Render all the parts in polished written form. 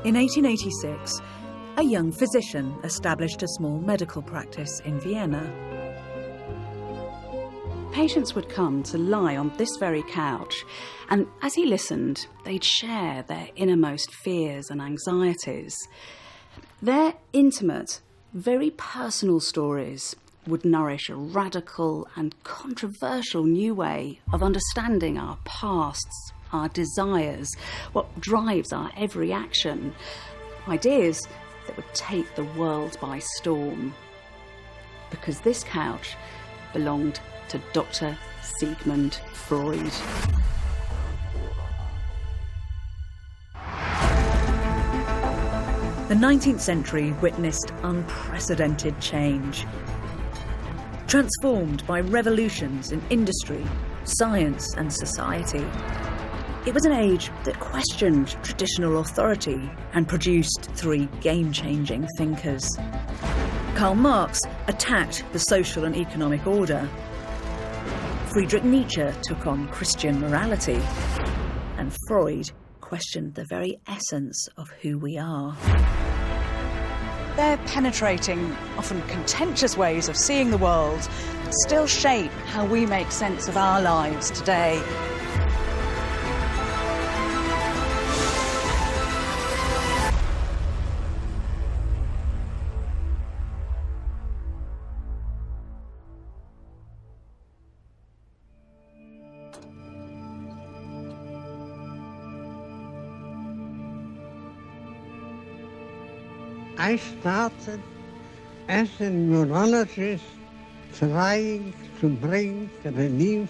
In 1886, a young physician established a small medical practice in Vienna. Patients would come to lie on this very couch, and as he listened, they'd share their innermost fears and anxieties. Their intimate, very personal stories would nourish a radical and controversial new way of understanding our pasts, our desires, what drives our every action, ideas that would take the world by storm. Because this couch belonged to Dr. Sigmund Freud. The 19th century witnessed unprecedented change. Transformed by revolutions in industry, science and society. It was an age that questioned traditional authority and produced three game-changing thinkers. Karl Marx attacked the social and economic order. Friedrich Nietzsche took on Christian morality. And Freud questioned the very essence of who we are. Their penetrating, often contentious ways of seeing the world still shape how we make sense of our lives today. I started as a neurologist trying to bring relief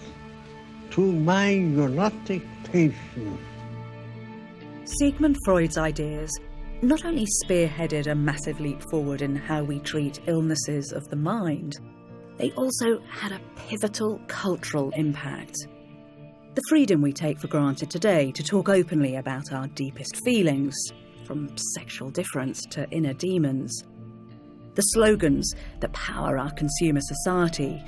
to my neurotic patients. Sigmund Freud's ideas not only spearheaded a massive leap forward in how we treat illnesses of the mind, they also had a pivotal cultural impact. The freedom we take for granted today to talk openly about our deepest feelings, from sexual difference to inner demons. The slogans that power our consumer society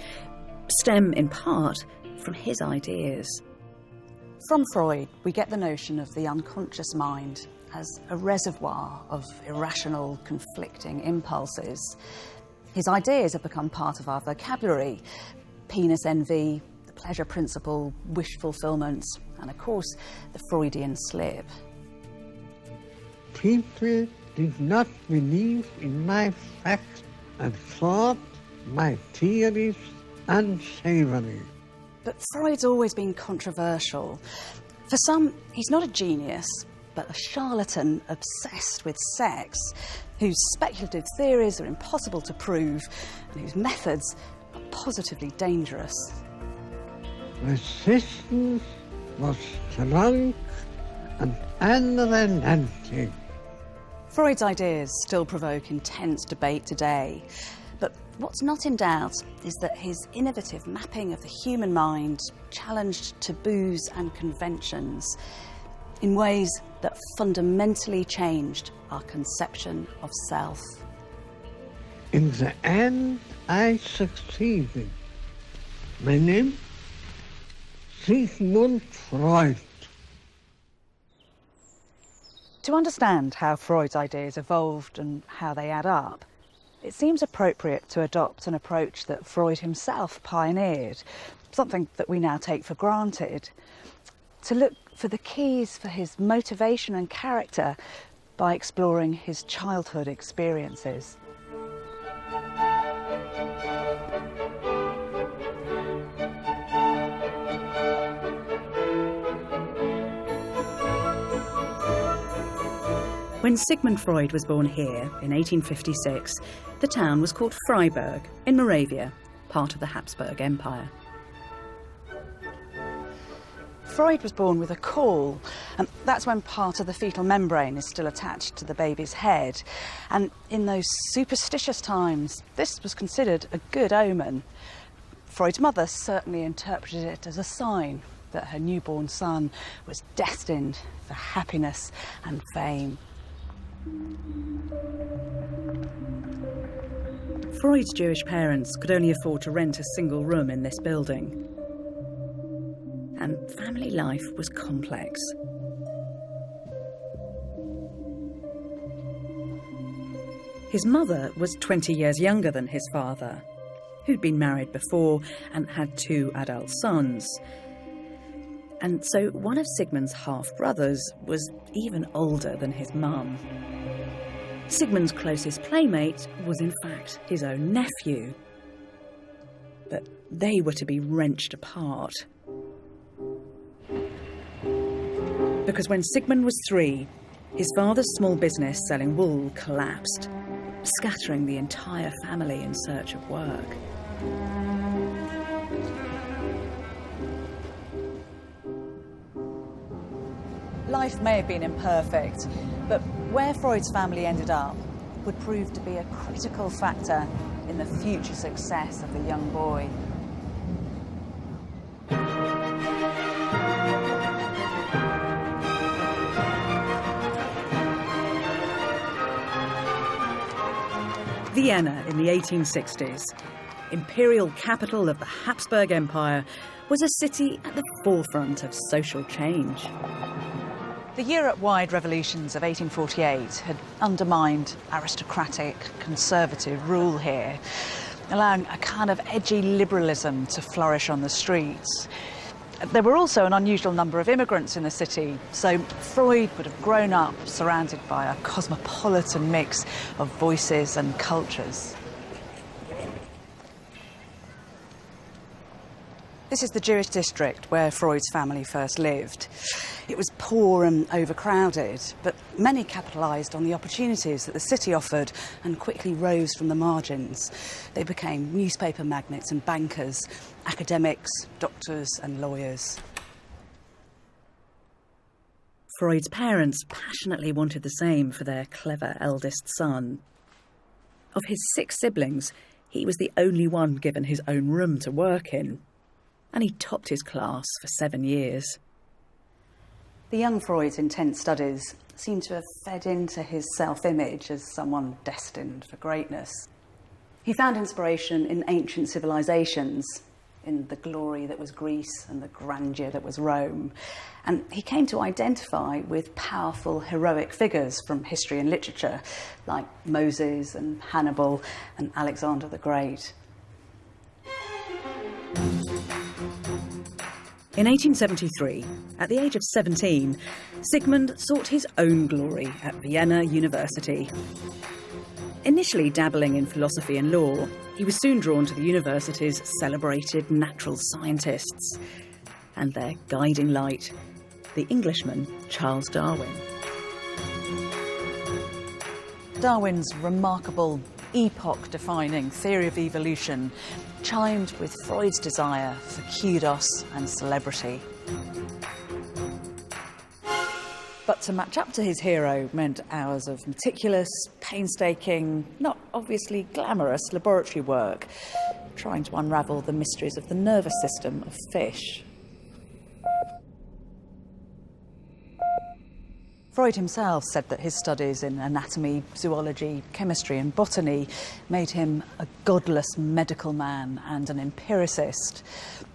stem in part from his ideas. From Freud, we get the notion of the unconscious mind as a reservoir of irrational, conflicting impulses. His ideas have become part of our vocabulary: penis envy, the pleasure principle, wish fulfillment, and of course, the Freudian slip. People did not believe in my facts and thought my theories unsavory. But Freud's always been controversial. For some, he's not a genius, but a charlatan obsessed with sex, whose speculative theories are impossible to prove, and whose methods are positively dangerous. Resistance was strong and unrelenting. Freud's ideas still provoke intense debate today, but what's not in doubt is that his innovative mapping of the human mind challenged taboos and conventions in ways that fundamentally changed our conception of self. In the end, I succeeded. My name? Sigmund Freud. To understand how Freud's ideas evolved and how they add up, it seems appropriate to adopt an approach that Freud himself pioneered, something that we now take for granted, to look for the keys for his motivation and character by exploring his childhood experiences. When Sigmund Freud was born here in 1856, the town was called Freiburg in Moravia, part of the Habsburg Empire. Freud was born with a caul, and that's when part of the fetal membrane is still attached to the baby's head. And in those superstitious times, this was considered a good omen. Freud's mother certainly interpreted it as a sign that her newborn son was destined for happiness and fame. Freud's Jewish parents could only afford to rent a single room in this building. And family life was complex. His mother was 20 years younger than his father, who'd been married before and had 2 adult sons. And so one of Sigmund's half-brothers was even older than his mum. Sigmund's closest playmate was in fact his own nephew. But they were to be wrenched apart. Because when Sigmund was 3, his father's small business selling wool collapsed, scattering the entire family in search of work. Life may have been imperfect, but where Freud's family ended up would prove to be a critical factor in the future success of the young boy. Vienna in the 1860s, imperial capital of the Habsburg Empire, was a city at the forefront of social change. The Europe-wide revolutions of 1848 had undermined aristocratic, conservative rule here, allowing a kind of edgy liberalism to flourish on the streets. There were also an unusual number of immigrants in the city, so Freud would have grown up surrounded by a cosmopolitan mix of voices and cultures. This is the Jewish district where Freud's family first lived. It was poor and overcrowded, but many capitalised on the opportunities that the city offered and quickly rose from the margins. They became newspaper magnates and bankers, academics, doctors and lawyers. Freud's parents passionately wanted the same for their clever eldest son. Of his 6 siblings, he was the only one given his own room to work in. And he topped his class for 7 years. The young Freud's intense studies seem to have fed into his self-image as someone destined for greatness. He found inspiration in ancient civilizations, in the glory that was Greece and the grandeur that was Rome. And he came to identify with powerful, heroic figures from history and literature, like Moses and Hannibal and Alexander the Great. In 1873, at the age of 17, Sigmund sought his own glory at Vienna University. Initially dabbling in philosophy and law, he was soon drawn to the university's celebrated natural scientists and their guiding light, the Englishman Charles Darwin. Darwin's remarkable, epoch-defining theory of evolution chimed with Freud's desire for kudos and celebrity. But to match up to his hero meant hours of meticulous, painstaking, not obviously glamorous laboratory work, trying to unravel the mysteries of the nervous system of fish. Freud himself said that his studies in anatomy, zoology, chemistry and botany made him a godless medical man and an empiricist.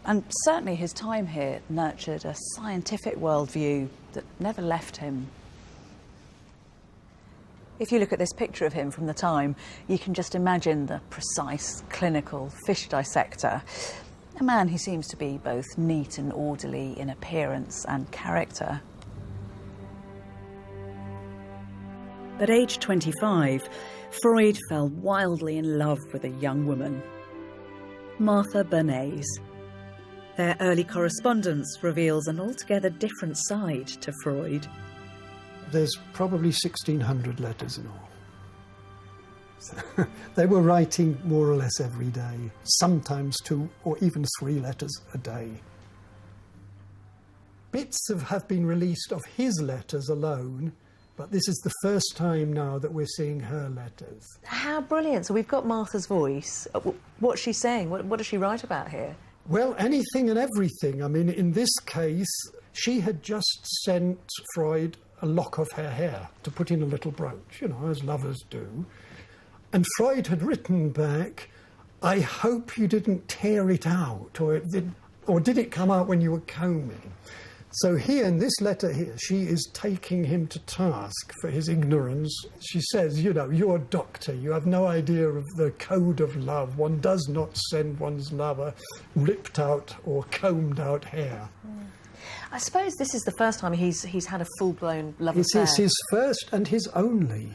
And certainly his time here nurtured a scientific worldview that never left him. If you look at this picture of him from the time, you can just imagine the precise, clinical fish dissector, a man who seems to be both neat and orderly in appearance and character. At age 25, Freud fell wildly in love with a young woman, Martha Bernays. Their early correspondence reveals an altogether different side to Freud. There's probably 1,600 letters in all. They were writing more or less every day, sometimes 2 or even 3 letters a day. Bits have been released of his letters alone, but this is the first time now that we're seeing her letters. How brilliant. So we've got Martha's voice. What's she saying? What does she write about here? Well, anything and everything. I mean, in this case, she had just sent Freud a lock of her hair to put in a little brooch, you know, as lovers do. And Freud had written back, "I hope you didn't tear it out, or did it come out when you were combing?" So here, in this letter here, she is taking him to task for his ignorance. She says, you know, you're a doctor, you have no idea of the code of love. One does not send one's lover ripped out or combed out hair. I suppose this is the first time he's had a full-blown love affair. It is his first and his only.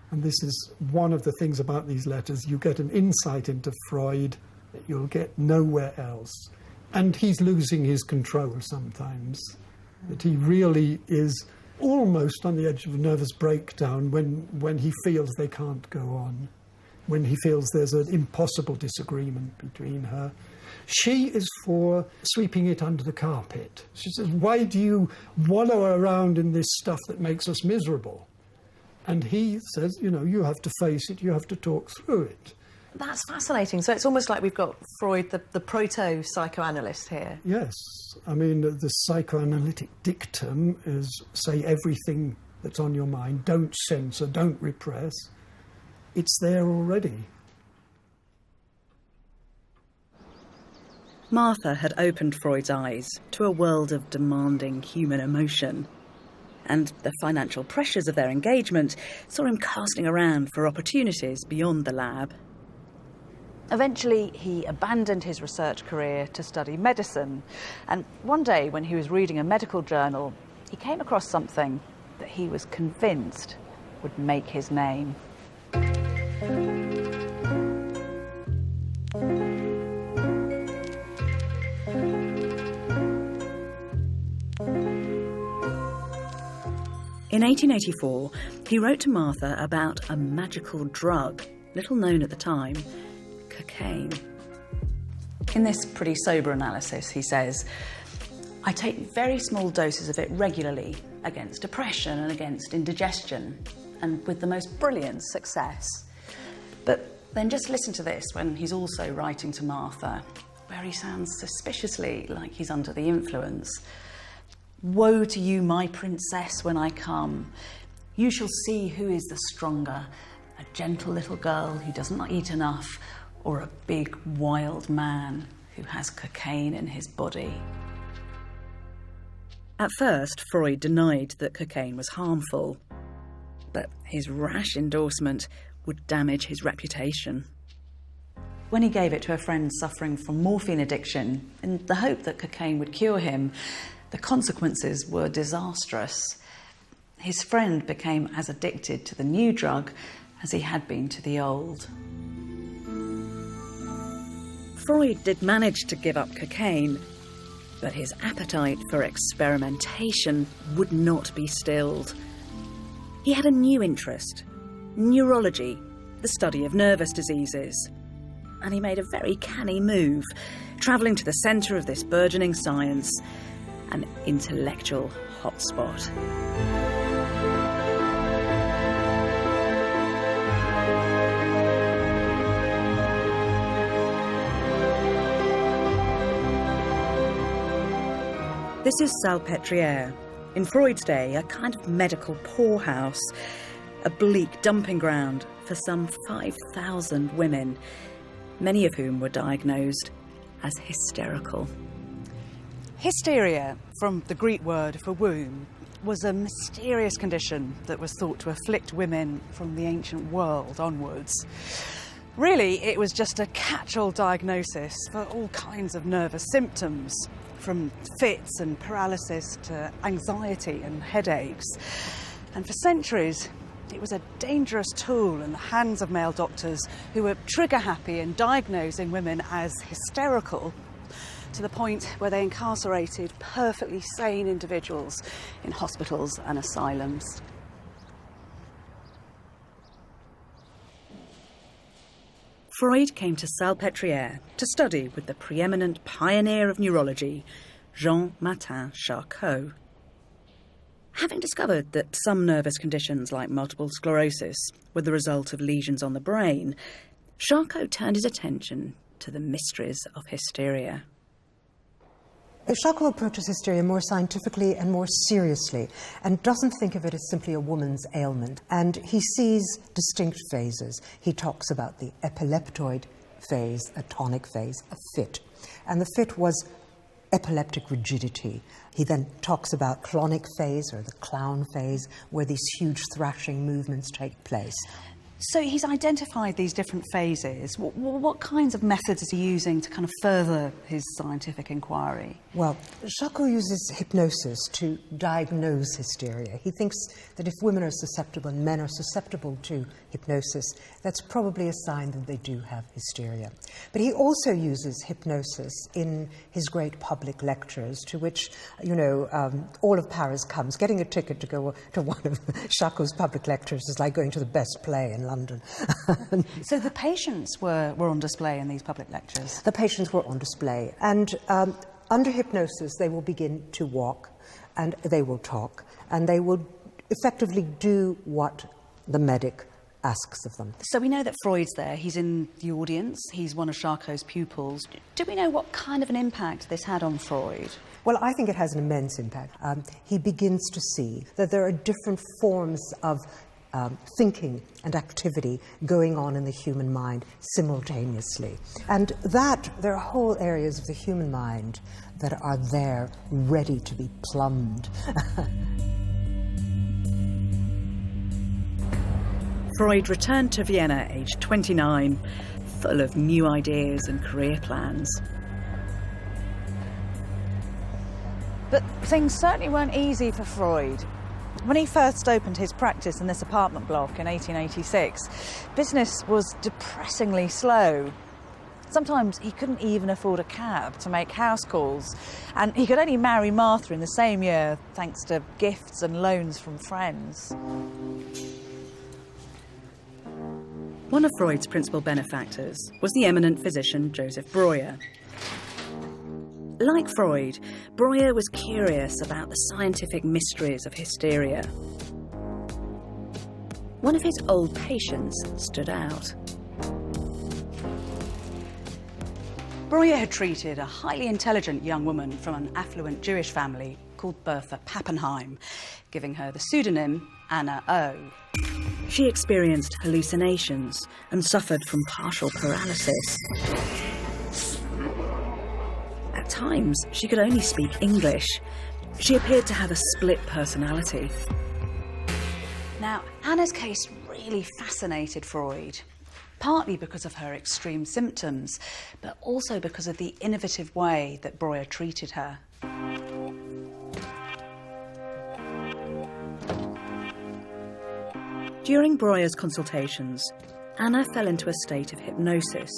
And this is one of the things about these letters. You get an insight into Freud that you'll get nowhere else. And he's losing his control sometimes. That he really is almost on the edge of a nervous breakdown when he feels they can't go on, when he feels there's an impossible disagreement between her. She is for sweeping it under the carpet. She says, why do you wallow around in this stuff that makes us miserable? And he says, you know, you have to face it, you have to talk through it. That's fascinating. So it's almost like we've got Freud, the proto-psychoanalyst here. Yes. I mean, the psychoanalytic dictum is say everything that's on your mind, don't censor, don't repress. It's there already. Martha had opened Freud's eyes to a world of demanding human emotion. And the financial pressures of their engagement saw him casting around for opportunities beyond the lab. Eventually, he abandoned his research career to study medicine. And one day, when he was reading a medical journal, he came across something that he was convinced would make his name. In 1884, he wrote to Martha about a magical drug, little known at the time, cocaine. In this pretty sober analysis, he says, I take very small doses of it regularly against depression and against indigestion, and with the most brilliant success. But then just listen to this when he's also writing to Martha, where he sounds suspiciously like he's under the influence. Woe to you, my princess, when I come. You shall see who is the stronger, a gentle little girl who does not eat enough, or a big, wild man who has cocaine in his body. At first, Freud denied that cocaine was harmful, but his rash endorsement would damage his reputation. When he gave it to a friend suffering from morphine addiction, in the hope that cocaine would cure him, the consequences were disastrous. His friend became as addicted to the new drug as he had been to the old. Freud did manage to give up cocaine, but his appetite for experimentation would not be stilled. He had a new interest, neurology, the study of nervous diseases. And he made a very canny move, travelling to the centre of this burgeoning science, an intellectual hotspot. This is Salpêtrière. In Freud's day, a kind of medical poorhouse, a bleak dumping ground for some 5,000 women, many of whom were diagnosed as hysterical. Hysteria, from the Greek word for womb, was a mysterious condition that was thought to afflict women from the ancient world onwards. Really, it was just a catch-all diagnosis for all kinds of nervous symptoms, from fits and paralysis to anxiety and headaches. And for centuries, it was a dangerous tool in the hands of male doctors who were trigger-happy in diagnosing women as hysterical, to the point where they incarcerated perfectly sane individuals in hospitals and asylums. Freud came to Salpêtrière to study with the preeminent pioneer of neurology, Jean-Martin Charcot. Having discovered that some nervous conditions like multiple sclerosis were the result of lesions on the brain, Charcot turned his attention to the mysteries of hysteria. Charcot approaches hysteria more scientifically and more seriously and doesn't think of it as simply a woman's ailment. And he sees distinct phases. He talks about the epileptoid phase, a tonic phase, a fit. And the fit was epileptic rigidity. He then talks about clonic phase or the clown phase, where these huge thrashing movements take place. So he's identified these different phases. What kinds of methods is he using to kind of further his scientific inquiry? Well, Charcot uses hypnosis to diagnose hysteria. He thinks that if women are susceptible and men are susceptible to hypnosis, that's probably a sign that they do have hysteria. But he also uses hypnosis in his great public lectures, to which, all of Paris comes. Getting a ticket to go to one of Charcot's public lectures is like going to the best play in London. So the patients were on display in these public lectures? The patients were on display, and under hypnosis they will begin to walk, and they will talk, and they will effectively do what the medic asks of them. So we know that Freud's there, he's in the audience, he's one of Charcot's pupils. Do we know what kind of an impact this had on Freud? Well, I think it has an immense impact. He begins to see that there are different forms of thinking and activity going on in the human mind simultaneously. And that there are whole areas of the human mind that are there ready to be plumbed. Freud returned to Vienna aged 29, full of new ideas and career plans. But things certainly weren't easy for Freud. When he first opened his practice in this apartment block in 1886, business was depressingly slow. Sometimes he couldn't even afford a cab to make house calls, and he could only marry Martha in the same year thanks to gifts and loans from friends. One of Freud's principal benefactors was the eminent physician Joseph Breuer. Like Freud, Breuer was curious about the scientific mysteries of hysteria. One of his old patients stood out. Breuer had treated a highly intelligent young woman from an affluent Jewish family called Bertha Pappenheim, giving her the pseudonym Anna O. She experienced hallucinations and suffered from partial paralysis. At times, she could only speak English. She appeared to have a split personality. Now, Anna's case really fascinated Freud, partly because of her extreme symptoms, but also because of the innovative way that Breuer treated her. During Breuer's consultations, Anna fell into a state of hypnosis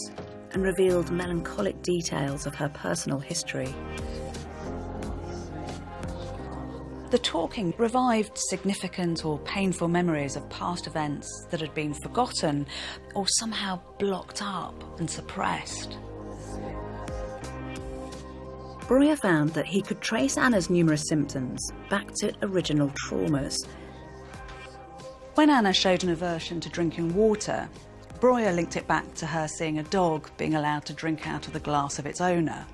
and revealed melancholic details of her personal history. The talking revived significant or painful memories of past events that had been forgotten or somehow blocked up and suppressed. Breuer found that he could trace Anna's numerous symptoms back to original traumas. When Anna showed an aversion to drinking water, Breuer linked it back to her seeing a dog being allowed to drink out of the glass of its owner.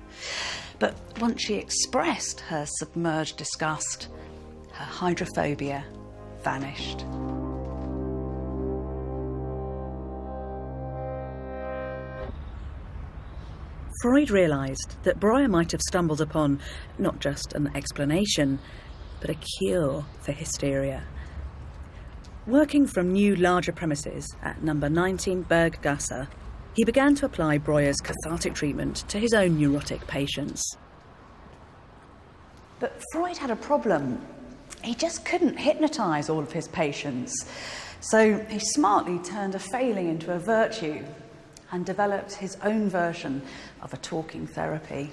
But once she expressed her submerged disgust, her hydrophobia vanished. Freud realised that Breuer might have stumbled upon not just an explanation, but a cure for hysteria. Working from new, larger premises at number 19 Berggasse, he began to apply Breuer's cathartic treatment to his own neurotic patients. But Freud had a problem. He just couldn't hypnotise all of his patients. So he smartly turned a failing into a virtue and developed his own version of a talking therapy.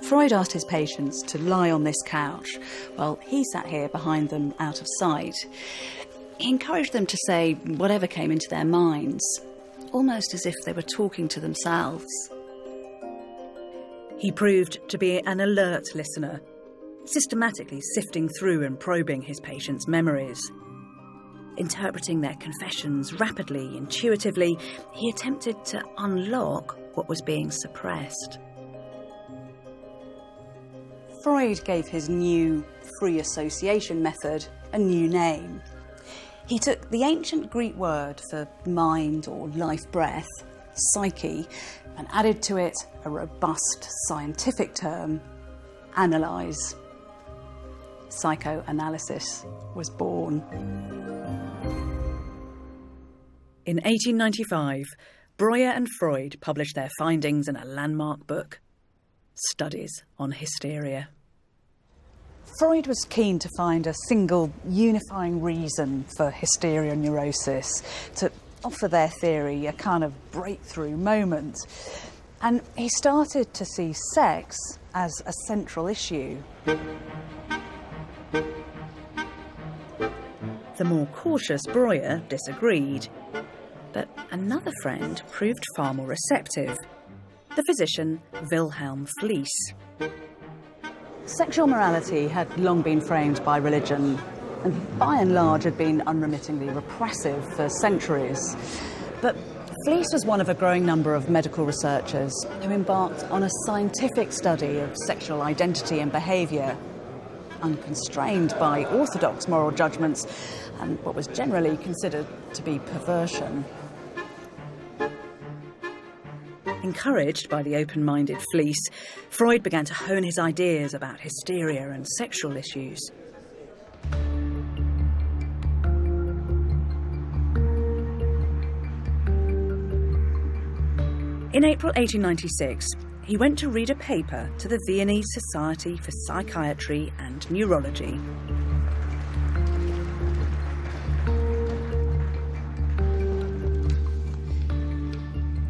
Freud asked his patients to lie on this couch while he sat here behind them out of sight. He encouraged them to say whatever came into their minds, almost as if they were talking to themselves. He proved to be an alert listener, systematically sifting through and probing his patients' memories. Interpreting their confessions rapidly, intuitively, he attempted to unlock what was being suppressed. Freud gave his new free association method a new name. He took the ancient Greek word for mind or life breath, psyche, and added to it a robust scientific term, analyse. Psychoanalysis was born. In 1895, Breuer and Freud published their findings in a landmark book, Studies on Hysteria. Freud was keen to find a single unifying reason for hysteria neurosis, to offer their theory a kind of breakthrough moment. And he started to see sex as a central issue. The more cautious Breuer disagreed, but another friend proved far more receptive, the physician Wilhelm Fliess. Sexual morality had long been framed by religion and by and large had been unremittingly repressive for centuries. But Fliess was one of a growing number of medical researchers who embarked on a scientific study of sexual identity and behaviour, unconstrained by orthodox moral judgments and what was generally considered to be perversion. Encouraged by the open-minded Fliess, Freud began to hone his ideas about hysteria and sexual issues. In April 1896, he went to read a paper to the Viennese Society for Psychiatry and Neurology.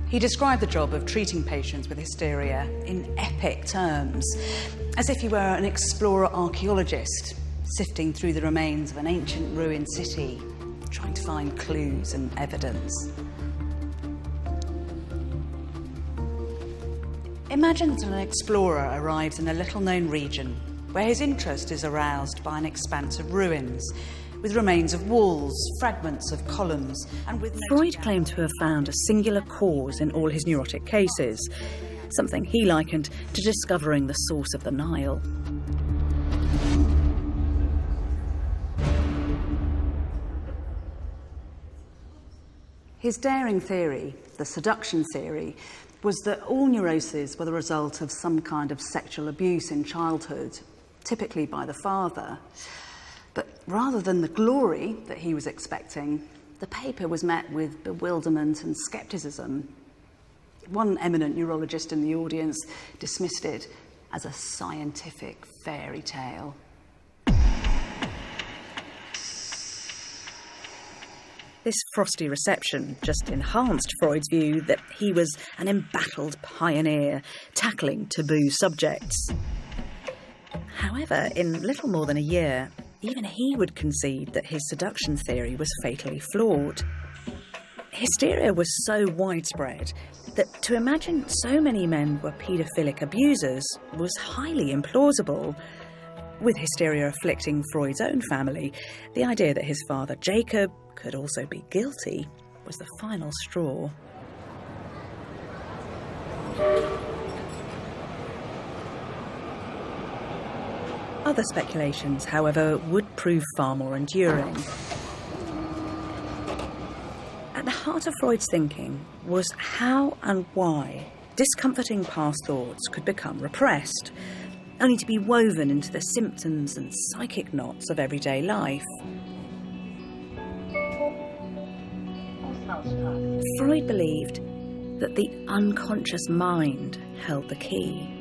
He described the job of treating patients with hysteria in epic terms, as if he were an explorer archaeologist sifting through the remains of an ancient ruined city, trying to find clues and evidence. Imagine that an explorer arrives in a little-known region where his interest is aroused by an expanse of ruins, with remains of walls, fragments of columns, and with... Freud claimed to have found a singular cause in all his neurotic cases, something he likened to discovering the source of the Nile. His daring theory, the seduction theory, was that all neuroses were the result of some kind of sexual abuse in childhood, typically by the father. But rather than the glory that he was expecting, the paper was met with bewilderment and scepticism. One eminent neurologist in the audience dismissed it as a scientific fairy tale. This frosty reception just enhanced Freud's view that he was an embattled pioneer, tackling taboo subjects. However, in little more than a year, even he would concede that his seduction theory was fatally flawed. Hysteria was so widespread that to imagine so many men were paedophilic abusers was highly implausible. With hysteria afflicting Freud's own family, the idea that his father Jacob could also be guilty was the final straw. Other speculations, however, would prove far more enduring. At the heart of Freud's thinking was how and why discomforting past thoughts could become repressed, only to be woven into the symptoms and psychic knots of everyday life. Freud believed that the unconscious mind held the key.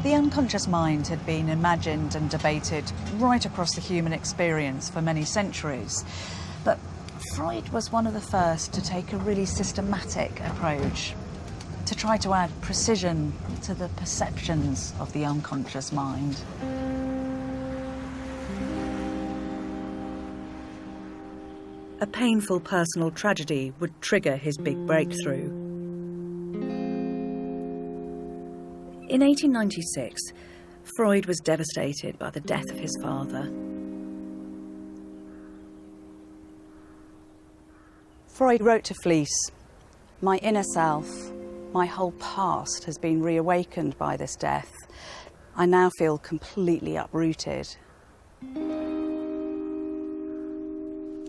The unconscious mind had been imagined and debated right across the human experience for many centuries. But Freud was one of the first to take a really systematic approach, to try to add precision to the perceptions of the unconscious mind. A painful personal tragedy would trigger his big breakthrough. In 1896, Freud was devastated by the death of his father. Freud wrote to Fliess, "My inner self, my whole past has been reawakened by this death. I now feel completely uprooted."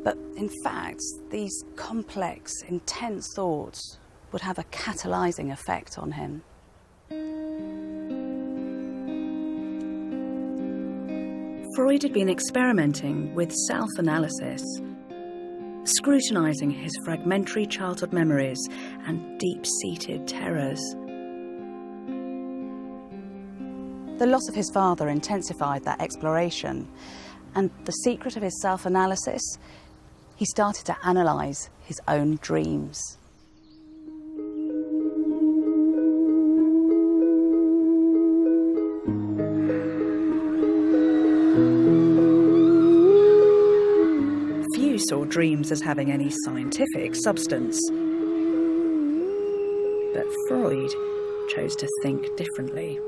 But in fact, these complex, intense thoughts would have a catalysing effect on him. Freud had been experimenting with self-analysis, scrutinising his fragmentary childhood memories and deep-seated terrors. The loss of his father intensified that exploration, and the secret of his self-analysis, he started to analyse his own dreams. Few saw dreams as having any scientific substance. But Freud chose to think differently.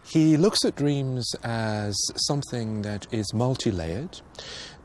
He looks at dreams as something that is multi-layered.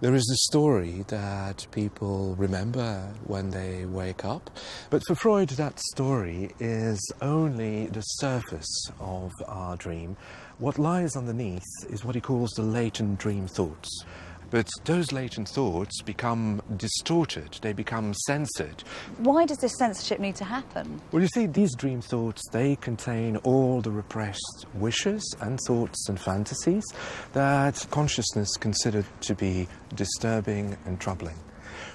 There is a story that people remember when they wake up, but for Freud that story is only the surface of our dream. What lies underneath is what he calls the latent dream thoughts. But those latent thoughts become distorted, they become censored. Why does this censorship need to happen? Well, you see, these dream thoughts, they contain all the repressed wishes and thoughts and fantasies that consciousness considered to be disturbing and troubling.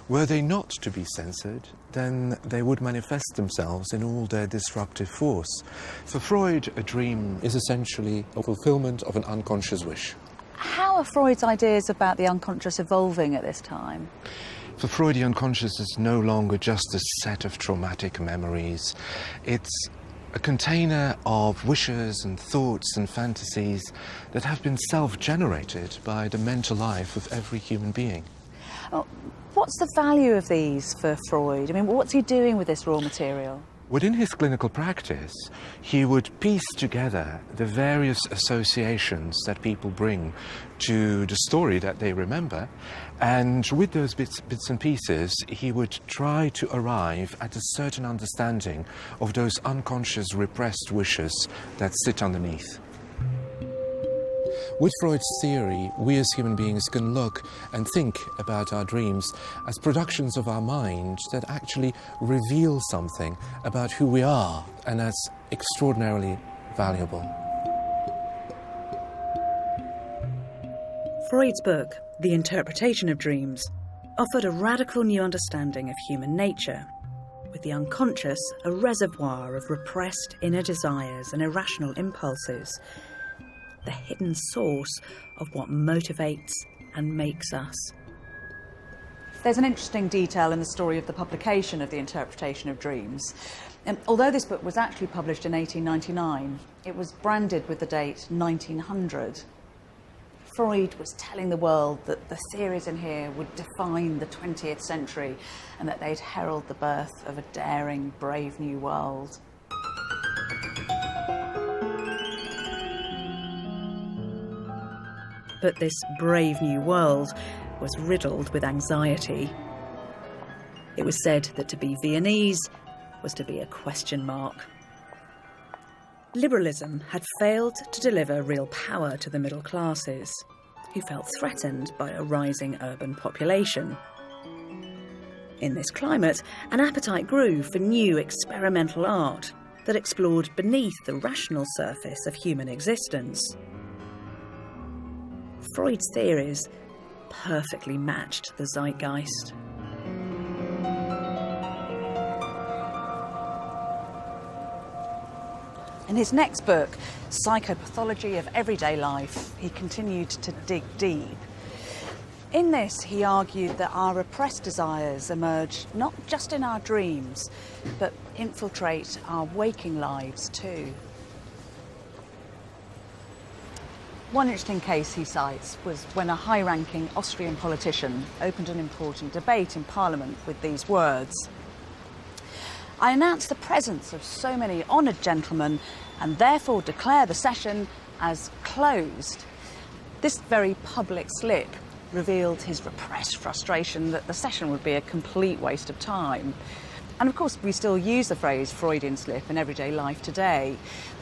Were they not to be censored, then they would manifest themselves in all their disruptive force. For Freud, a dream is essentially a fulfillment of an unconscious wish. How are Freud's ideas about the unconscious evolving at this time? For Freud, the unconscious is no longer just a set of traumatic memories. It's a container of wishes and thoughts and fantasies that have been self-generated by the mental life of every human being. Oh, what's the value of these for Freud? I mean, what's he doing with this raw material? Within his clinical practice, he would piece together the various associations that people bring to the story that they remember, and with those bits and pieces, he would try to arrive at a certain understanding of those unconscious repressed wishes that sit underneath. With Freud's theory, we as human beings can look and think about our dreams as productions of our mind that actually reveal something about who we are, and that's extraordinarily valuable. Freud's book, The Interpretation of Dreams, offered a radical new understanding of human nature, with the unconscious a reservoir of repressed inner desires and irrational impulses, the hidden source of what motivates and makes us. There's an interesting detail in the story of the publication of The Interpretation of Dreams. Although this book was actually published in 1899, it was branded with the date 1900. Freud was telling the world that the theories in here would define the 20th century and that they'd herald the birth of a daring, brave new world. But this brave new world was riddled with anxiety. It was said that to be Viennese was to be a question mark. Liberalism had failed to deliver real power to the middle classes, who felt threatened by a rising urban population. In this climate, an appetite grew for new experimental art that explored beneath the rational surface of human existence. Freud's theories perfectly matched the zeitgeist. In his next book, Psychopathology of Everyday Life, he continued to dig deep. In this, he argued that our repressed desires emerge not just in our dreams, but infiltrate our waking lives too. One interesting case he cites was when a high-ranking Austrian politician opened an important debate in Parliament with these words: "I announce the presence of so many honoured gentlemen and therefore declare the session as closed." This very public slip revealed his repressed frustration that the session would be a complete waste of time. And of course, we still use the phrase Freudian slip in everyday life today,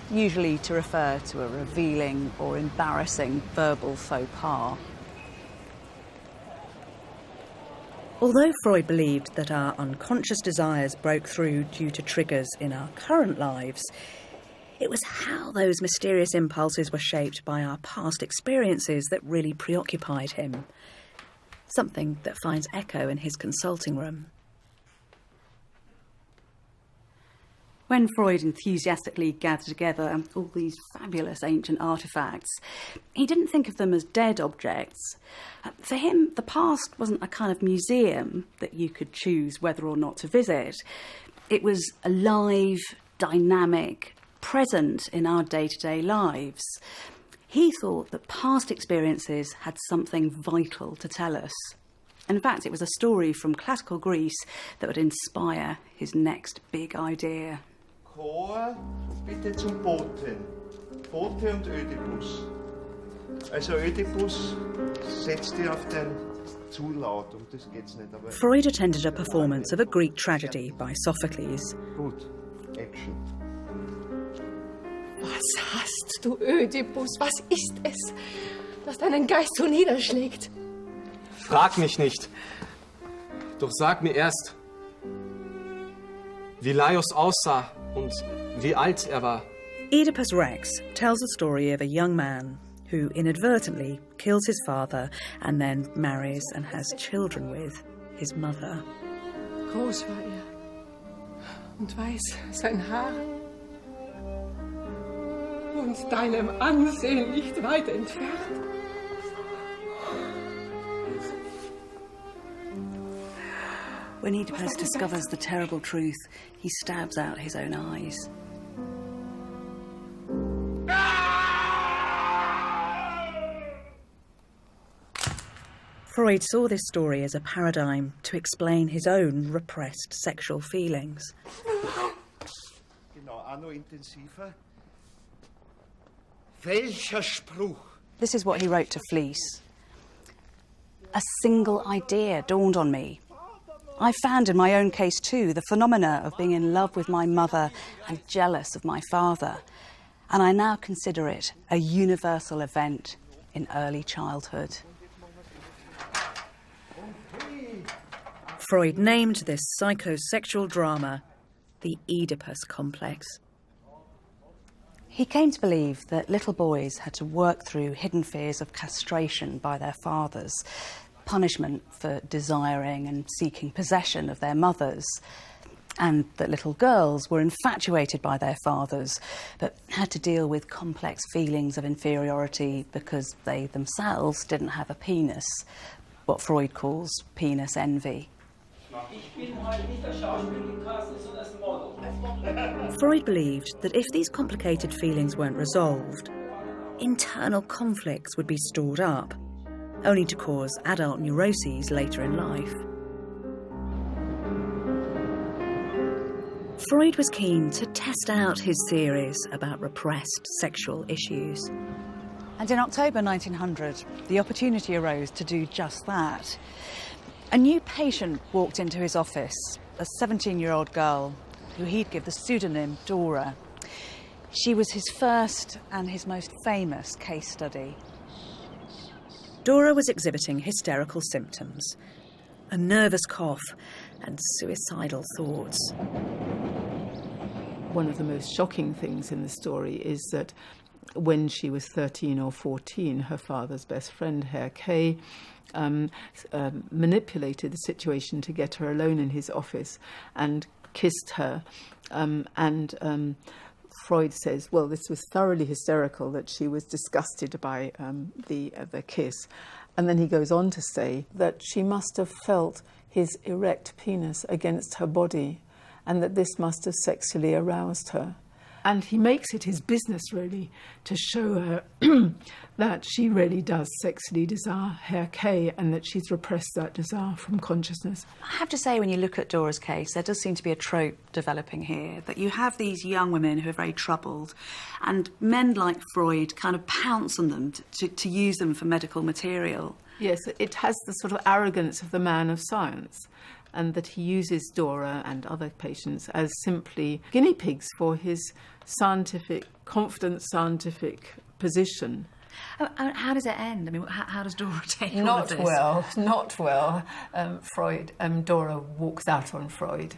usually to refer to a revealing or embarrassing verbal faux pas. Although Freud believed that our unconscious desires broke through due to triggers in our current lives, it was how those mysterious impulses were shaped by our past experiences that really preoccupied him. Something that finds echo in his consulting room. When Freud enthusiastically gathered together all these fabulous ancient artefacts, he didn't think of them as dead objects. For him, the past wasn't a kind of museum that you could choose whether or not to visit. It was alive, dynamic, present in our day-to-day lives. He thought that past experiences had something vital to tell us. In fact, it was a story from classical Greece that would inspire his next big idea. Chor, bitte zum Boten. Bote und Ödipus. Also Ödipus setzt ihr auf den Zulaut, das geht's nicht. Aber Freud attended a performance of a Greek tragedy by Sophocles. Gut, Action. Was hast du, Ödipus? Was ist es, das deinen Geist so niederschlägt? Frag mich nicht. Doch sag mir erst, wie Laios aussah und wie alt er war. Oedipus Rex tells the story of a young man who inadvertently kills his father and then marries and has children with his mother. Groß war er und weiß sein Haar und deinem Ansehen nicht weit entfernt. When Oedipus discovers the terrible truth, he stabs out his own eyes. Freud saw this story as a paradigm to explain his own repressed sexual feelings. Genau, auch noch intensiver. Welcher Spruch? This is what he wrote to Fleece. A single idea dawned on me. I found in my own case too the phenomena of being in love with my mother and jealous of my father, and I now consider it a universal event in early childhood. Freud named this psychosexual drama the Oedipus complex. He came to believe that little boys had to work through hidden fears of castration by their fathers, punishment for desiring and seeking possession of their mothers, and that little girls were infatuated by their fathers but had to deal with complex feelings of inferiority because they themselves didn't have a penis, what Freud calls penis envy. Freud believed that if these complicated feelings weren't resolved, internal conflicts would be stored up, only to cause adult neuroses later in life. Freud was keen to test out his theories about repressed sexual issues. And in October 1900, the opportunity arose to do just that. A new patient walked into his office, a 17-year-old girl who he'd give the pseudonym Dora. She was his first and his most famous case study. Dora was exhibiting hysterical symptoms, a nervous cough and suicidal thoughts. One of the most shocking things in the story is that when she was 13 or 14, her father's best friend, Herr K., manipulated the situation to get her alone in his office and kissed her. Freud says, well, this was thoroughly hysterical, that she was disgusted by the kiss. And then he goes on to say that she must have felt his erect penis against her body and that this must have sexually aroused her. And he makes it his business, really, to show her that she really does sexually desire Herr K and that she's repressed that desire from consciousness. I have to say, when you look at Dora's case, there does seem to be a trope developing here, that you have these young women who are very troubled, and men like Freud kind of pounce on them to use them for medical material. Yes, it has the sort of arrogance of the man of science, and that he uses Dora and other patients as simply guinea pigs for his confident scientific position. How does it end? I mean, how does Dora take all of Not this? well, not well. Dora walks out on Freud.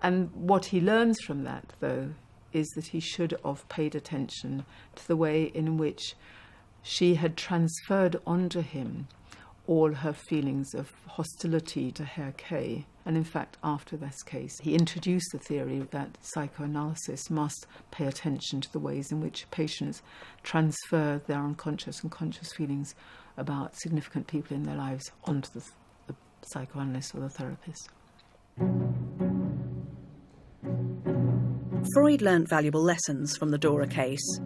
And what he learns from that, though, is that he should have paid attention to the way in which she had transferred onto him all her feelings of hostility to Herr K. And in fact, after this case, he introduced the theory that psychoanalysis must pay attention to the ways in which patients transfer their unconscious and conscious feelings about significant people in their lives onto the psychoanalyst or the therapist. Freud learnt valuable lessons from the Dora case.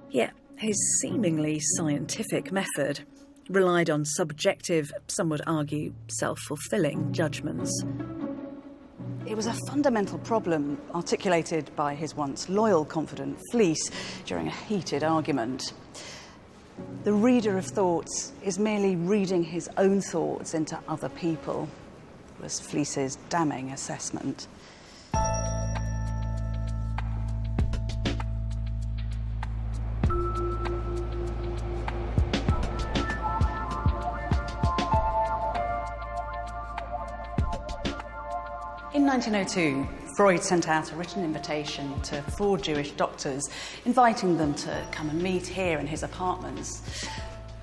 Yet his seemingly scientific method relied on subjective, some would argue, self-fulfilling judgments. It was a fundamental problem articulated by his once loyal confidant Fleece during a heated argument. The reader of thoughts is merely reading his own thoughts into other people, was Fleece's damning assessment. In 1902, Freud sent out a written invitation to 4 Jewish doctors, inviting them to come and meet here in his apartments.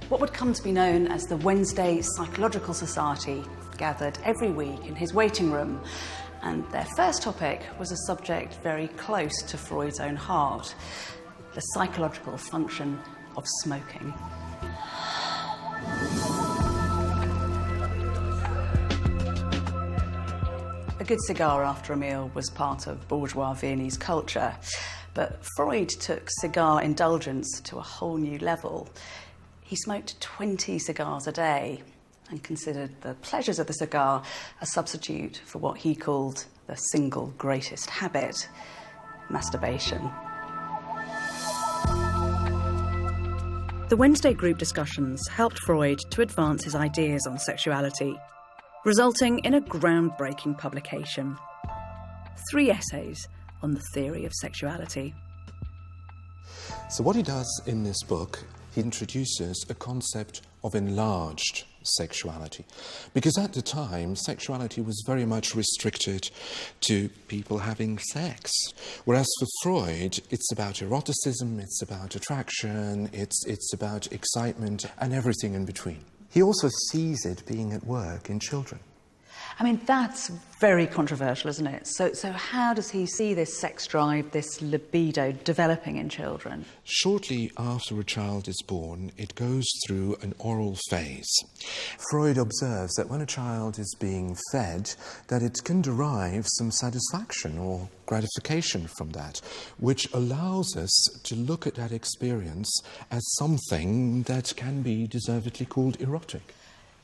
What would come to be known as the Wednesday Psychological Society gathered every week in his waiting room, and their first topic was a subject very close to Freud's own heart: the psychological function of smoking. A good cigar after a meal was part of bourgeois Viennese culture, but Freud took cigar indulgence to a whole new level. He smoked 20 cigars a day and considered the pleasures of the cigar a substitute for what he called the single greatest habit: masturbation. The Wednesday group discussions helped Freud to advance his ideas on sexuality, resulting in a groundbreaking publication: 3 essays on the theory of sexuality. So what he does in this book, he introduces a concept of enlarged sexuality. Because at the time, sexuality was very much restricted to people having sex. Whereas for Freud, it's about eroticism, it's about attraction, it's about excitement and everything in between. He also sees it being at work in children. I mean, that's very controversial, isn't it? So how does he see this sex drive, this libido developing in children? Shortly after a child is born, it goes through an oral phase. Freud observes that when a child is being fed, that it can derive some satisfaction or gratification from that, which allows us to look at that experience as something that can be deservedly called erotic.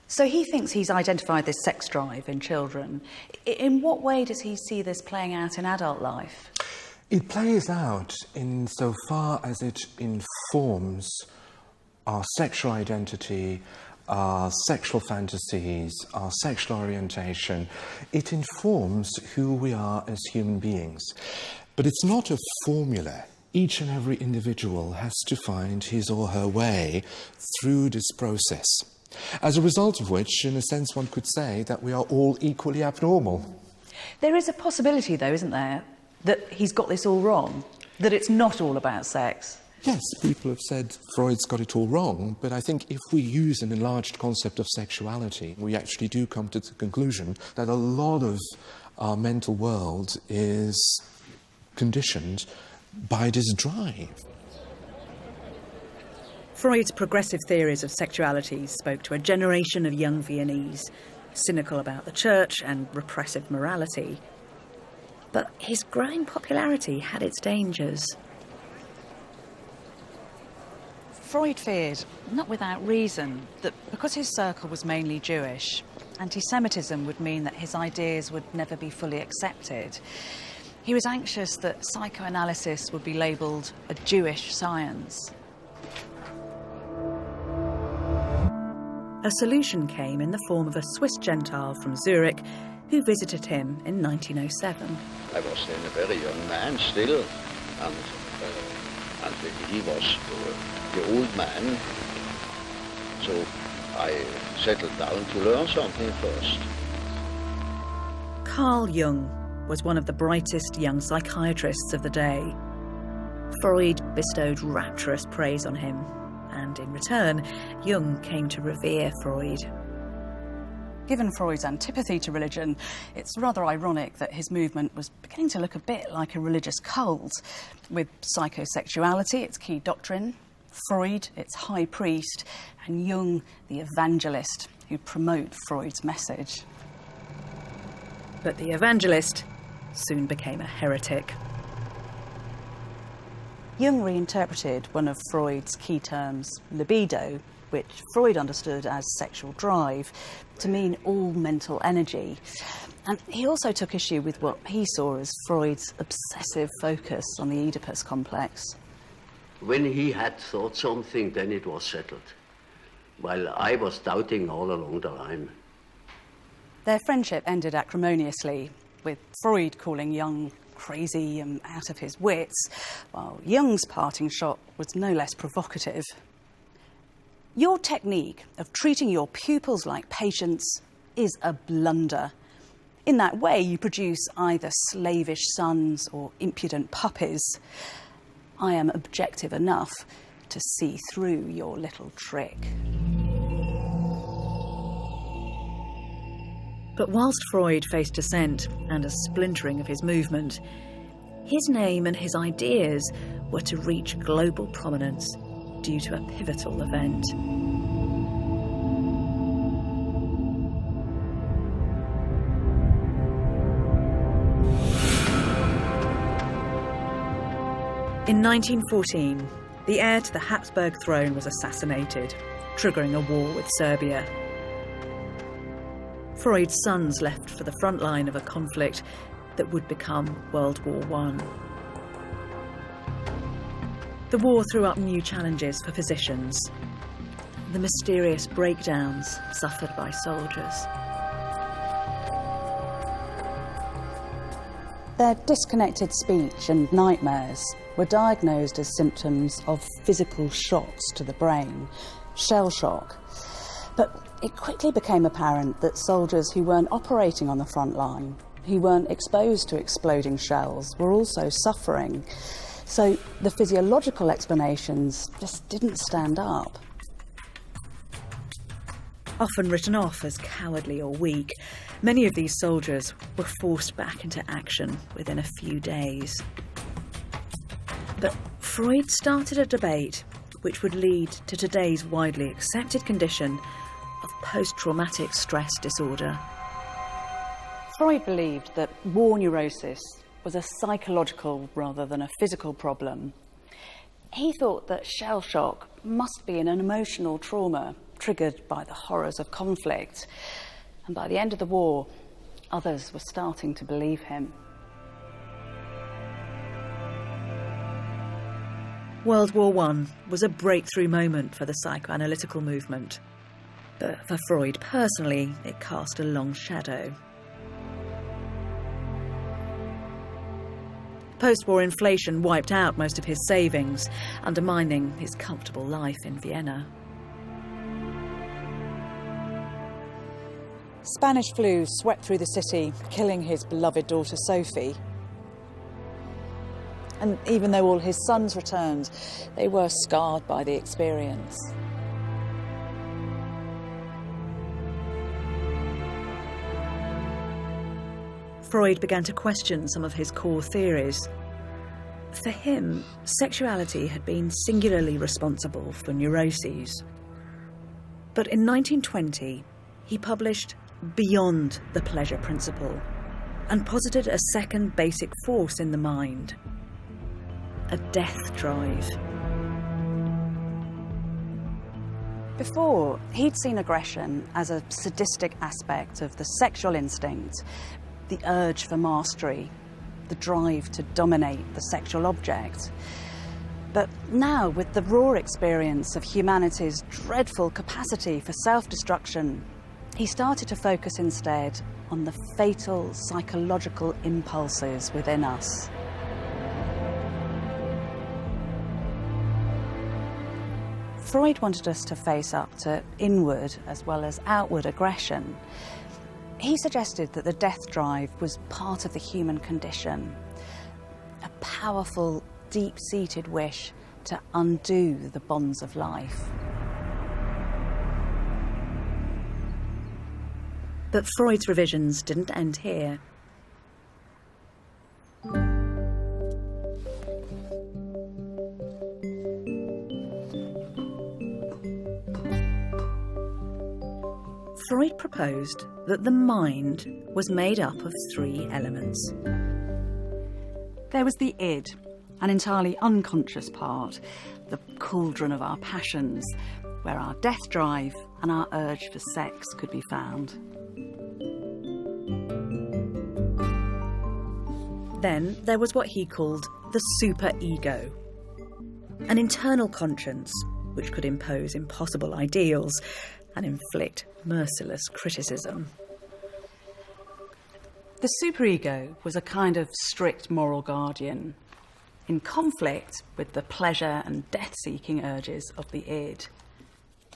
So he thinks he's identified this sex drive in children. In what way does he see this playing out in adult life? It plays out insofar as it informs our sexual identity, our sexual fantasies, our sexual orientation. It informs who we are as human beings. But it's not a formula. Each and every individual has to find his or her way through this process. As a result of which, in a sense, one could say that we are all equally abnormal. There is a possibility, though, isn't there, that he's got this all wrong, that it's not all about sex? Yes, people have said Freud's got it all wrong, but I think if we use an enlarged concept of sexuality, we actually do come to the conclusion that a lot of our mental world is conditioned by this drive. Freud's progressive theories of sexuality spoke to a generation of young Viennese, cynical about the church and repressive morality. But his growing popularity had its dangers. Freud feared, not without reason, that because his circle was mainly Jewish, anti-Semitism would mean that his ideas would never be fully accepted. He was anxious that psychoanalysis would be labelled a Jewish science. A solution came in the form of a Swiss Gentile from Zurich who visited him in 1907. I was then a very young man still, and and he was the old man, so I settled down to learn something first. Carl Jung was one of the brightest young psychiatrists of the day. Freud bestowed rapturous praise on him, and in return, Jung came to revere Freud. Given Freud's antipathy to religion, it's rather ironic that his movement was beginning to look a bit like a religious cult, with psychosexuality its key doctrine, Freud its high priest, and Jung the evangelist who promote Freud's message. But the evangelist soon became a heretic. Jung reinterpreted one of Freud's key terms, libido, which Freud understood as sexual drive, to mean all mental energy. And he also took issue with what he saw as Freud's obsessive focus on the Oedipus complex. When he had thought something, then it was settled, while I was doubting all along the line. Their friendship ended acrimoniously, with Freud calling Jung crazy and out of his wits, while Jung's parting shot was no less provocative. Your technique of treating your pupils like patients is a blunder. In that way, you produce either slavish sons or impudent puppies. I am objective enough to see through your little trick. But whilst Freud faced dissent and a splintering of his movement, his name and his ideas were to reach global prominence due to a pivotal event. In 1914, the heir to the Habsburg throne was assassinated, triggering a war with Serbia. Freud's sons left for the front line of a conflict that would become World War I. The war threw up new challenges for physicians. The mysterious breakdowns suffered by soldiers. Their disconnected speech and nightmares were diagnosed as symptoms of physical shocks to the brain, shell shock. But it quickly became apparent that soldiers who weren't operating on the front line, who weren't exposed to exploding shells, were also suffering. So the physiological explanations just didn't stand up. Often written off as cowardly or weak, many of these soldiers were forced back into action within a few days. But Freud started a debate which would lead to today's widely accepted condition of post-traumatic stress disorder. Freud believed that war neurosis was a psychological rather than a physical problem. He thought that shell shock must be an emotional trauma triggered by the horrors of conflict. And by the end of the war, others were starting to believe him. World War I was a breakthrough moment for the psychoanalytical movement. But for Freud personally, it cast a long shadow. Post-war inflation wiped out most of his savings, undermining his comfortable life in Vienna. Spanish flu swept through the city, killing his beloved daughter Sophie. And even though all his sons returned, they were scarred by the experience. Freud began to question some of his core theories. For him, sexuality had been singularly responsible for neuroses. But in 1920, he published Beyond the Pleasure Principle and posited a second basic force in the mind, a death drive. Before, he'd seen aggression as a sadistic aspect of the sexual instinct, the urge for mastery, the drive to dominate the sexual object. But now, with the raw experience of humanity's dreadful capacity for self-destruction, he started to focus instead on the fatal psychological impulses within us. Freud wanted us to face up to inward as well as outward aggression. He suggested that the death drive was part of the human condition, a powerful, deep-seated wish to undo the bonds of life. But Freud's revisions didn't end here. Freud proposed that the mind was made up of three elements. There was the id, an entirely unconscious part, the cauldron of our passions, where our death drive and our urge for sex could be found. Then there was what he called the superego, an internal conscience which could impose impossible ideals and inflict merciless criticism. The superego was a kind of strict moral guardian, in conflict with the pleasure and death-seeking urges of the id.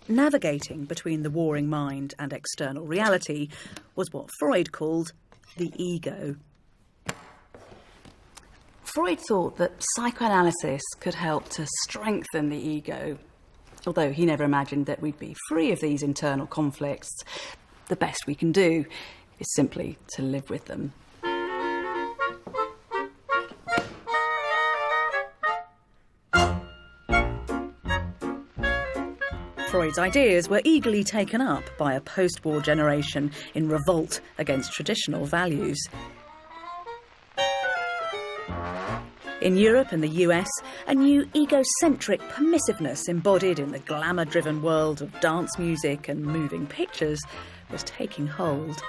Navigating between the warring mind and external reality was what Freud called the ego. Freud thought that psychoanalysis could help to strengthen the ego. Although he never imagined that we'd be free of these internal conflicts, the best we can do is simply to live with them. Freud's ideas were eagerly taken up by a post-war generation in revolt against traditional values. In Europe and the US, a new egocentric permissiveness embodied in the glamour-driven world of dance music and moving pictures was taking hold.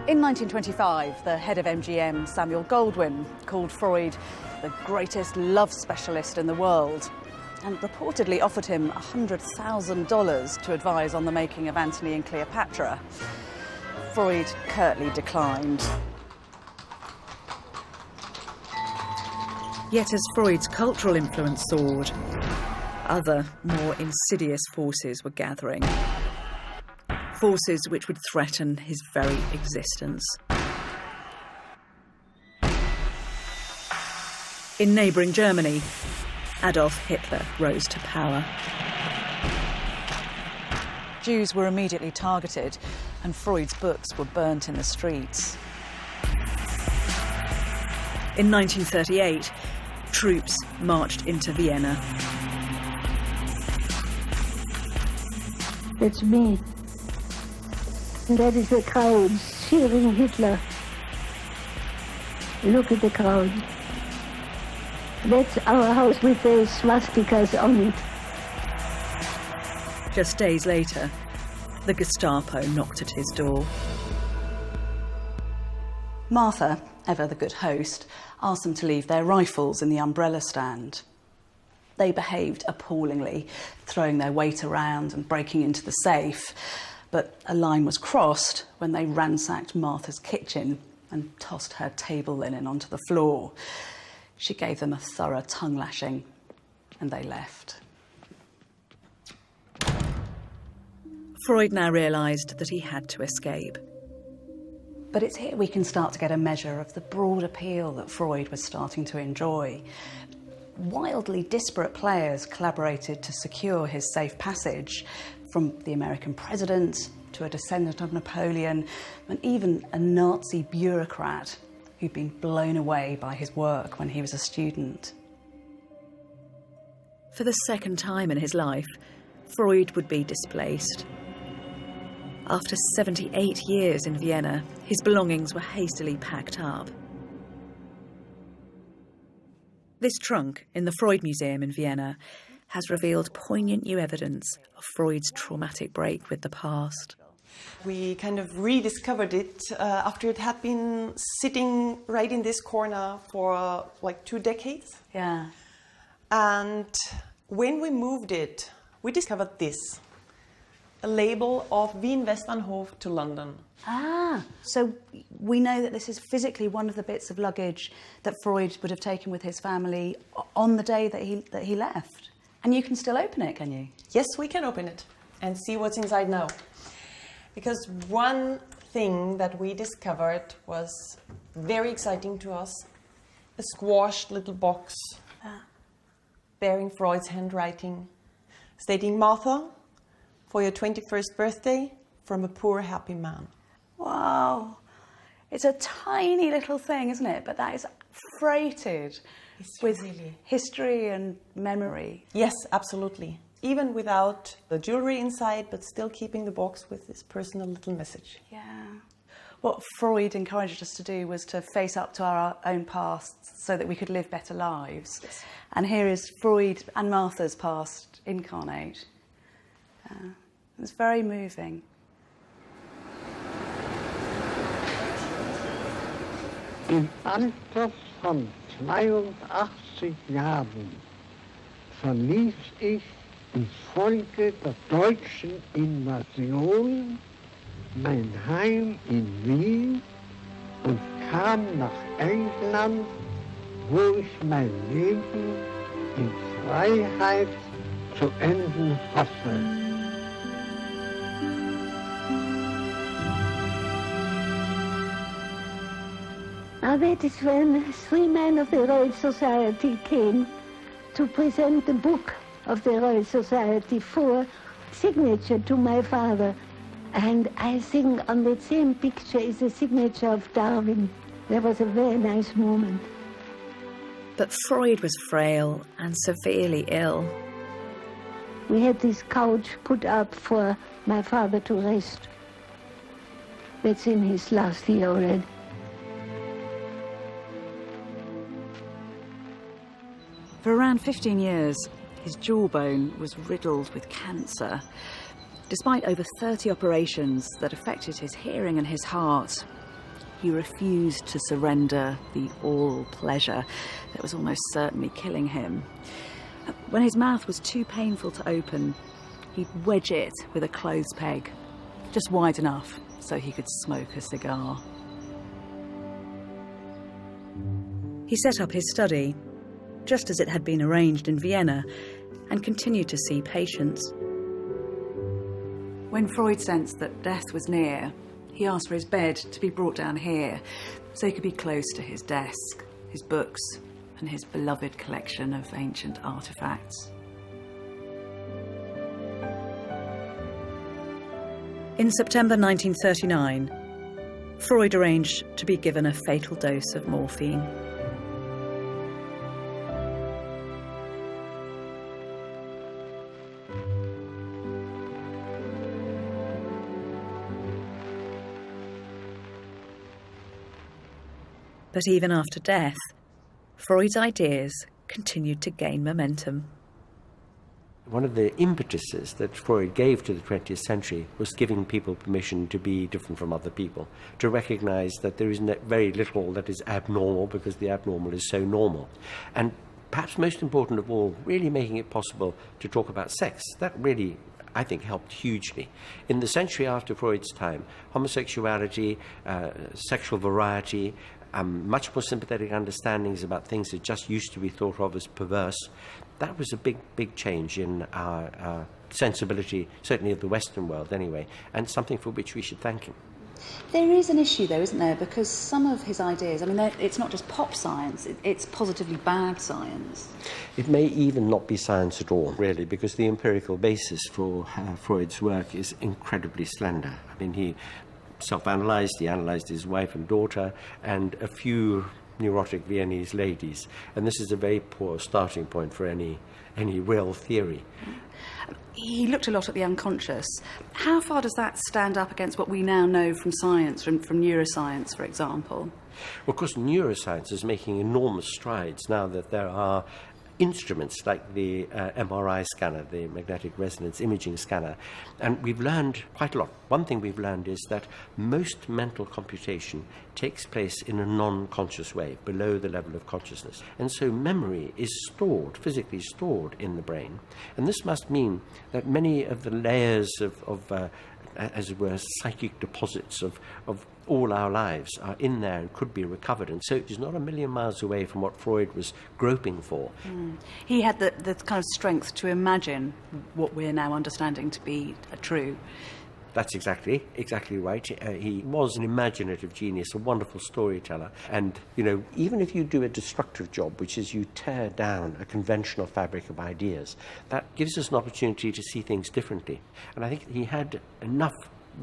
In 1925, the head of MGM, Samuel Goldwyn, called Freud the greatest love specialist in the world and reportedly offered him $100,000 to advise on the making of Antony and Cleopatra. Freud curtly declined. Yet as Freud's cultural influence soared, other, more insidious forces were gathering. Forces which would threaten his very existence. In neighbouring Germany, Adolf Hitler rose to power. Jews were immediately targeted, and Freud's books were burnt in the streets. In 1938, troops marched into Vienna. That's me. And that is the crowd cheering Hitler. Look at the crowd. That's our house with the swastikas on it. Just days later, the Gestapo knocked at his door. Martha, ever the good host, asked them to leave their rifles in the umbrella stand. They behaved appallingly, throwing their weight around and breaking into the safe. But a line was crossed when they ransacked Martha's kitchen and tossed her table linen onto the floor. She gave them a thorough tongue-lashing, and they left. Freud now realised that he had to escape. But it's here we can start to get a measure of the broad appeal that Freud was starting to enjoy. Wildly disparate players collaborated to secure his safe passage, from the American president to a descendant of Napoleon, and even a Nazi bureaucrat who'd been blown away by his work when he was a student. For the second time in his life, Freud would be displaced. After 78 years in Vienna, his belongings were hastily packed up. This trunk in the Freud Museum in Vienna has revealed poignant new evidence of Freud's traumatic break with the past. We kind of rediscovered it after it had been sitting right in this corner for like 2 decades. Yeah. And when we moved it, we discovered this, a label of Wien Westbahnhof to London. Ah, so we know that this is physically one of the bits of luggage that Freud would have taken with his family on the day that he left. And you can still open it, can you? Yes, we can open it and see what's inside now. Because one thing that we discovered was very exciting to us. A squashed little box bearing Freud's handwriting, stating, "Martha, for your 21st birthday, from a poor happy man." Wow. It's a tiny little thing, isn't it? But that is freighted with history and memory. Yes, absolutely. Even without the jewelry inside, but still keeping the box with this personal little message. Yeah. What Freud encouraged us to do was to face up to our own pasts so that we could live better lives. Yes. And here is Freud and Martha's past incarnate. It was very moving. Im Alter von 82 Jahren verließ ich infolge der deutschen Invasion mein Heim in Wien und kam nach England, wo ich mein Leben in Freiheit zu enden hoffe. Now that is when 3 men of the Royal Society came to present the book of the Royal Society for signature to my father. And I think on that same picture is the signature of Darwin. That was a very nice moment. But Freud was frail and severely ill. We had this couch put up for my father to rest. That's in his last year already. For around 15 years, his jawbone was riddled with cancer. Despite over 30 operations that affected his hearing and his heart, he refused to surrender the oral pleasure that was almost certainly killing him. When his mouth was too painful to open, he'd wedge it with a clothes peg, just wide enough so he could smoke a cigar. He set up his study, just as it had been arranged in Vienna, and continued to see patients. When Freud sensed that death was near, he asked for his bed to be brought down here so he could be close to his desk, his books, and his beloved collection of ancient artefacts. In September 1939, Freud arranged to be given a fatal dose of morphine. But even after death, Freud's ideas continued to gain momentum. One of the impetuses that Freud gave to the 20th century was giving people permission to be different from other people, to recognize that there is very little that is abnormal because the abnormal is so normal. And perhaps most important of all, really making it possible to talk about sex. That really, I think, helped hugely. In the century after Freud's time, homosexuality, sexual variety, much more sympathetic understandings about things that just used to be thought of as perverse. That was a big, big change in our sensibility, certainly of the Western world anyway, and something for which we should thank him. There is an issue, though, isn't there? Because some of his ideas, I mean, it's not just pop science, it's positively bad science. It may even not be science at all, really, because the empirical basis for Freud's work is incredibly slender. I mean, he self-analysed, he analysed his wife and daughter and a few neurotic Viennese ladies. And this is a very poor starting point for any real theory. He looked a lot at the unconscious. How far does that stand up against what we now know from science, from neuroscience, for example? Well, of course, neuroscience is making enormous strides now that there are instruments like the MRI scanner, the magnetic resonance imaging scanner, and we've learned quite a lot. One thing we've learned is that most mental computation takes place in a non-conscious way, below the level of consciousness. And so memory is stored, physically stored in the brain. And this must mean that many of the layers of as it were, psychic deposits of all our lives are in there and could be recovered. And so it is not a million miles away from what Freud was groping for. He had the kind of strength to imagine what we're now understanding to be true. That's exactly right. He was an imaginative genius, a wonderful storyteller. And, you know, even if you do a destructive job, which is you tear down a conventional fabric of ideas, that gives us an opportunity to see things differently. And I think he had enough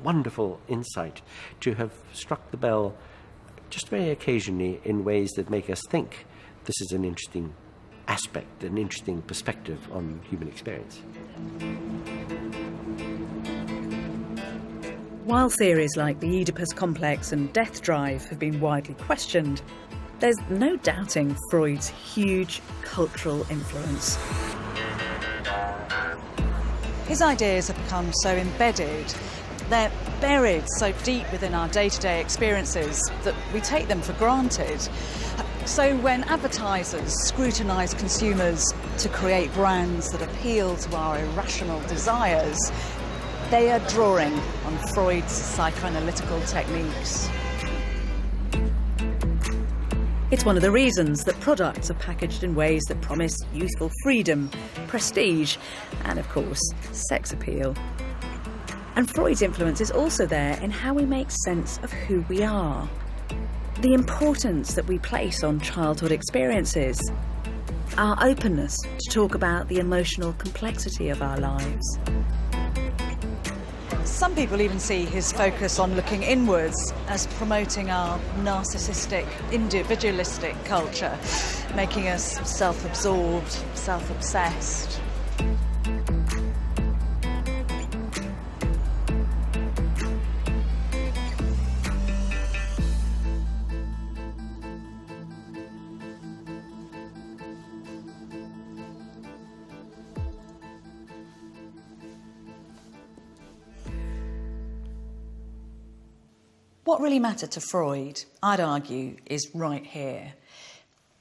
wonderful insight to have struck the bell just very occasionally in ways that make us think this is an interesting aspect, an interesting perspective on human experience. While theories like the Oedipus complex and death drive have been widely questioned, there's no doubting Freud's huge cultural influence. His ideas have become so embedded, they're buried so deep within our day-to-day experiences that we take them for granted. So when advertisers scrutinise consumers to create brands that appeal to our irrational desires, they are drawing on Freud's psychoanalytical techniques. It's one of the reasons that products are packaged in ways that promise youthful freedom, prestige, and of course, sex appeal. And Freud's influence is also there in how we make sense of who we are, the importance that we place on childhood experiences, our openness to talk about the emotional complexity of our lives. Some people even see his focus on looking inwards as promoting our narcissistic, individualistic culture, making us self-absorbed, self-obsessed. What really mattered to Freud, I'd argue, is right here.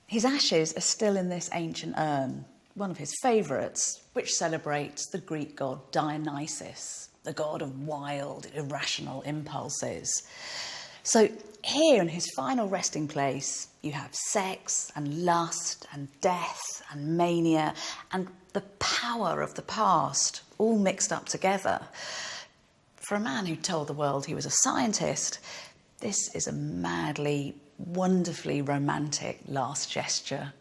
His ashes are still in this ancient urn, one of his favourites, which celebrates the Greek god Dionysus, the god of wild, irrational impulses. So here in his final resting place, you have sex and lust and death and mania and the power of the past all mixed up together. For a man who told the world he was a scientist, this is a madly, wonderfully romantic last gesture.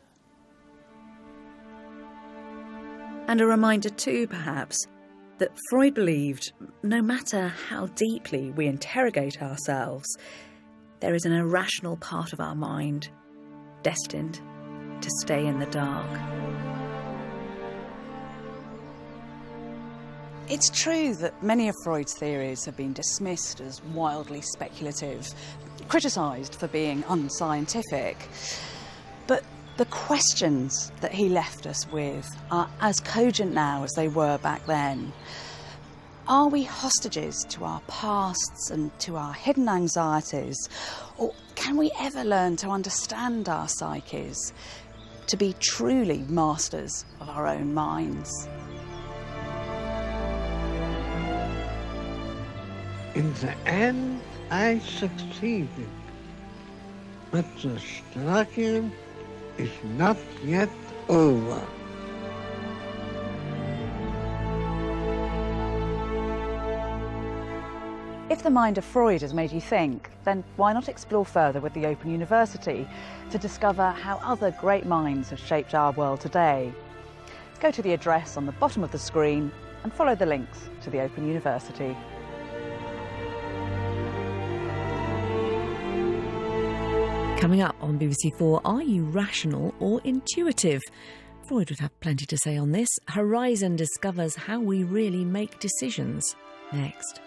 And a reminder too, perhaps, that Freud believed no matter how deeply we interrogate ourselves, there is an irrational part of our mind destined to stay in the dark. It's true that many of Freud's theories have been dismissed as wildly speculative, criticised for being unscientific. But the questions that he left us with are as cogent now as they were back then. Are we hostages to our pasts and to our hidden anxieties? Or can we ever learn to understand our psyches, to be truly masters of our own minds? In the end, I succeeded, but the struggle is not yet over. If the mind of Freud has made you think, then why not explore further with the Open University to discover how other great minds have shaped our world today? Go to the address on the bottom of the screen and follow the links to the Open University. Coming up on BBC4, are you rational or intuitive? Freud would have plenty to say on this. Horizon discovers how we really make decisions. Next.